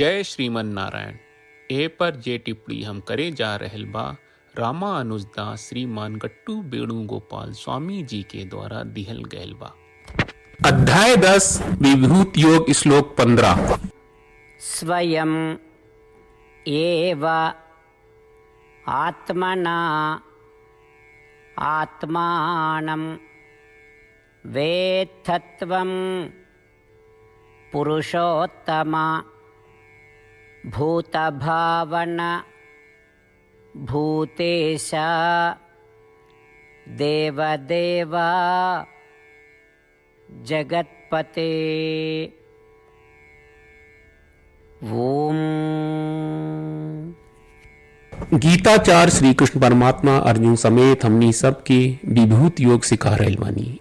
जय श्रीमन नारायण। ए पर जे टिप्पणी हम करे जा रहल बा रामानुजदास श्रीमान गट्टू वेणुगोपाल स्वामी जी के द्वारा दिहल गयल बा। अध्याय 10 विभूत योग श्लोक 15। स्वयं एव आत्मना आत्मानं वेत्तत्वं पुरुषोत्तम भूतभावन भूतेश देवदेव जगत्पते। ओम। गीताचार्य श्री कृष्ण परमात्मा अर्जुन समेत हमनी सबके विभूत योग सिखा रहल बानी।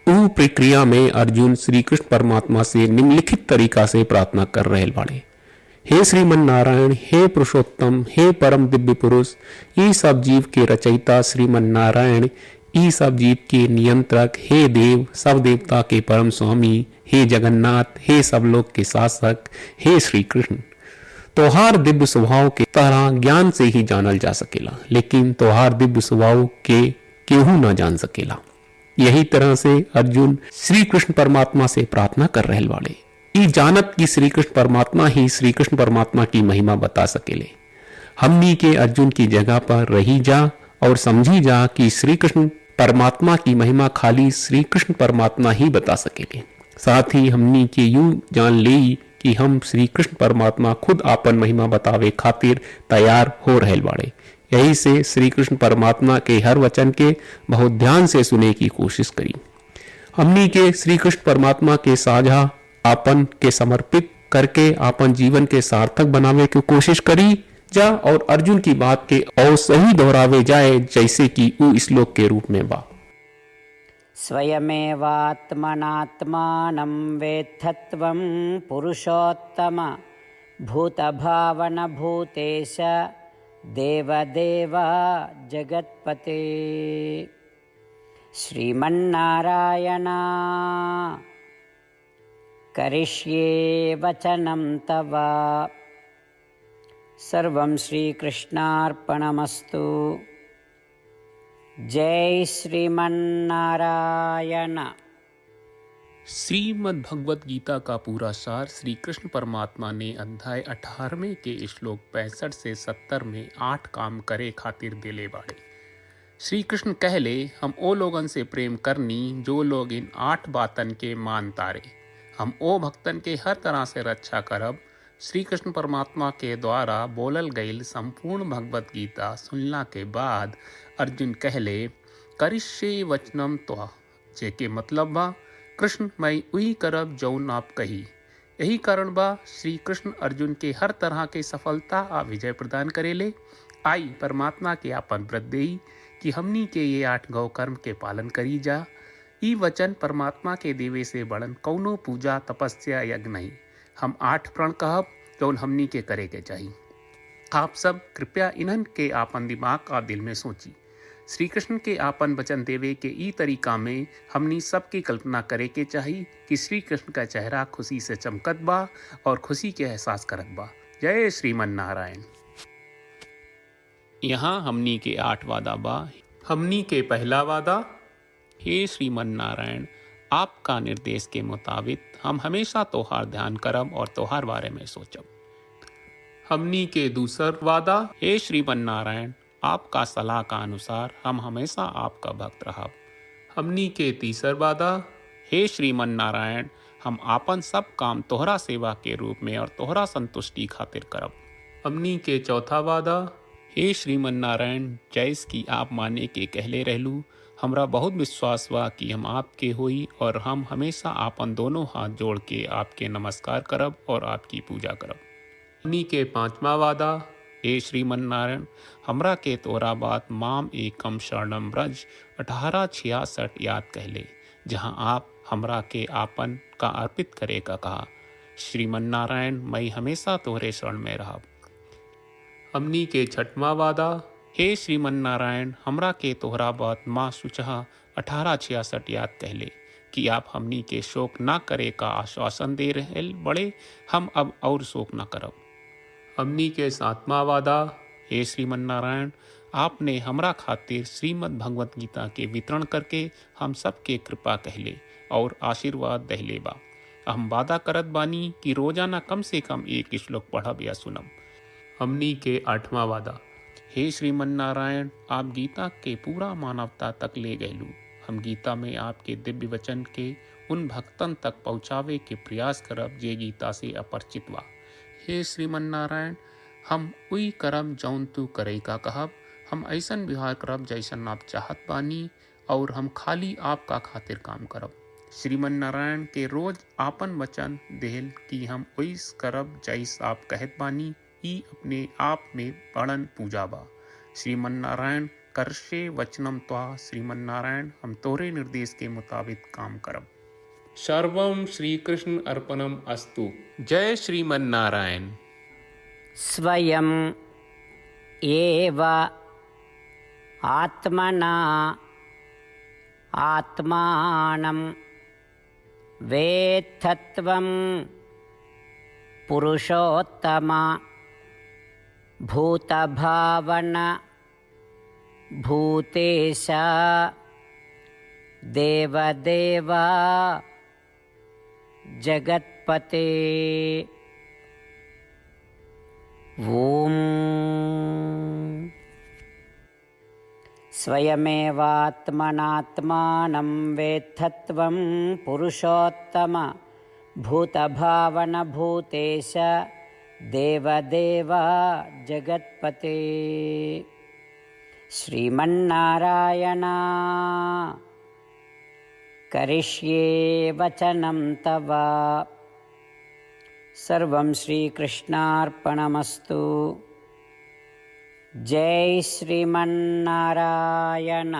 ऊ प्रक्रिया में अर्जुन श्री कृष्ण परमात्मा से निम्नलिखित तरीका से प्रार्थना कर रहल बाड़े। हे श्रीमन नारायण, हे पुरुषोत्तम, हे परम दिव्य पुरुष, ई सब जीव के रचयिता श्रीमन नारायण, ई सब जीव के नियंत्रक, हे देव, सब देवता के परम स्वामी, हे जगन्नाथ, हे सब लोग के शासक, हे श्री कृष्ण। तोहार दिव्य स्वभाव के तरह ज्ञान से ही जानल जा सकेला, लेकिन तोहार दिव्य स्वभाव के केहू न जान सकेला। यही तरह से अर्जुन श्री कृष्ण परमात्मा से प्रार्थना कर रहल बाड़े। ई जानत की श्री कृष्ण परमात्मा ही श्री कृष्ण परमात्मा की महिमा बता सकेले। हमनी के अर्जुन की जगह पर रही जा और समझी जा कि श्री कृष्ण परमात्मा की महिमा खाली श्री कृष्ण परमात्मा ही बता सकेले। साथ ही हमनी के यूं जान ले कि हम श्री कृष्ण परमात्मा खुद आपन महिमा बतावे खातिर तैयार हो रहल बाड़े। यही से श्री कृष्ण परमात्मा के हर वचन के बहुत ध्यान से सुने की कोशिश करी। हमनी के श्री कृष्ण परमात्मा के साझा आपन के समर्पित करके आपन जीवन के सार्थक बनावे की कोशिश करी जा और अर्जुन की बात के और सही दोहरावे जाए जैसे कि ऊ श्लोक के रूप में बा। स्वयमेवात्मनात्मानं वेत्तत्वं पुरुषोत्तम भूतभावन भूतेश देवदेव जगत्पते। श्रीमन्नारायण करिष्ये वचनं तव। सर्वं श्रीकृष्णार्पणमस्तु। जय श्रीमन्नारायण। श्रीमद् भगवत गीता का पूरा सार श्री कृष्ण परमात्मा ने अध्याय 18 के श्लोक 65 से 70 में 8 काम करे खातिर देले बाड़े। श्री कृष्ण कहले, हम ओ लोगन से प्रेम करनी जो लोग इन 8 बातन के मान तारे। हम ओ भक्तन के हर तरह से रक्षा करब। श्री कृष्ण परमात्मा के द्वारा बोलल गईल संपूर्ण भगवत गीता सुनला के बाद अर्जुन कहले, करिष्ये वचनम त्वा, जेके मतलब बा कृष्ण मैं वही करब जौन आप कही। यही कारण बा श्री कृष्ण अर्जुन के हर तरह के सफलता आ विजय प्रदान करेले। आई परमात्मा के आपन व्रत देई कि हमनी के ये 8 गौ कर्म के पालन करी जा। ई वचन परमात्मा के देवे से बड़न कौनो पूजा तपस्या यज्ञ नहीं। हम 8 प्रण कहब जौन हमनी के करे के चाहिए। आप सब कृपया इन्हन के आपन दिमाग और दिल में सोची। श्री कृष्ण के आपन वचन देवे के ई तरीका में हमनी सबकी कल्पना करे के चाहिए कि श्री कृष्ण का चेहरा खुशी से चमकत बा और खुशी के एहसास करत बा। जय श्रीमन नारायण। यहाँ हमनी के 8 वादा बा। हमनी के पहला वादा, हे श्रीमन नारायण, आपका निर्देश के मुताबिक हम हमेशा तोहार ध्यान करब और तोहार बारे में सोचब। हमनी के दूसर वादा, हे श्रीमन नारायण, आपका सलाह का अनुसार हम हमेशा आपका भक्त रहब। हमनी के तीसर वादा, हे श्रीमन नारायण, हम आपन सब काम तोहरा सेवा के रूप में और तोहरा संतुष्टि खातिर करब। हमनी के चौथा वादा, हे श्रीमन नारायण, जैस की आप माने के कहले रहलू, हमरा बहुत विश्वास बा कि हम आपके होई और हम हमेशा आपन दोनों हाथ जोड़ के आपके नमस्कार करब और आपकी पूजा करब। हमनी के 5वां वादा, हे श्रीमन नारायण, हमरा के तोरा बात माम एकम शरणम ब्रज 1866 याद कहले, जहाँ आप हमरा के आपन का अर्पित करे का कहा। श्रीमन नारायण, मैं हमेशा तोहरे शरण में रहब। हमनी के 6वां वादा, हे श्रीमन नारायण, हमरा के तोहरा बात माँ सुचहा 1866 याद कहले कि आप हमनी के शोक ना करे का आश्वासन दे रहे बड़े। हम अब और शोक ना करब। हमनी के सातवा वादा। हे श्रीमन आपने हमरा खातिर श्रीमद् भगवत गीता के वितरण करके हम सबके कृपा कहले और आशीर्वाद दहले बा। हम वादा करत बानी कि रोजाना कम से कम एक श्लोक पढ़ब या सुनब। हमनी के आठवां वादा। हे श्रीमन आप गीता के पूरा मानवता तक ले गयलू। हम गीता में आपके दिव्य वचन के उन भक्तन तक पहुँचावे के प्रयास करब जे गीता से अपरिचित बा। हे श्रीमन हम उई करब जौन तू करे का कहब। हम ऐसन व्यवहार करब जैसन आप चाहत बानी और हम खाली आपका खातिर काम करब। श्रीमन नारायण के रोज आपन वचन देहल कि हम ओइस करब जैस आप कहत बानी। ई अपने आप में बड़न पूजा बा। श्रीमन नारायण करशे वचनम त्वा। श्रीमन नारायण हम तोरे निर्देश के मुताबिक काम करब। सर्वम श्री कृष्ण अर्पणम अस्तु। जय श्रीमन नारायण। स्वयं एव आत्मना आत्मानं वेत्थत्वं पुरुषोत्तम भूतभावन भूतेश देवदेव जगत्पते। ॐ स्वयमेवात्मनात्मानं वेत्थत्वं पुरुषोत्तम भूतभावन भूतेश देवदेव जगत्पते। श्रीमन्नारायण करिष्ये वचनं तव। सर्वं श्रीकृष्णार्पणमस्तु। जय श्रीमन्नारायण।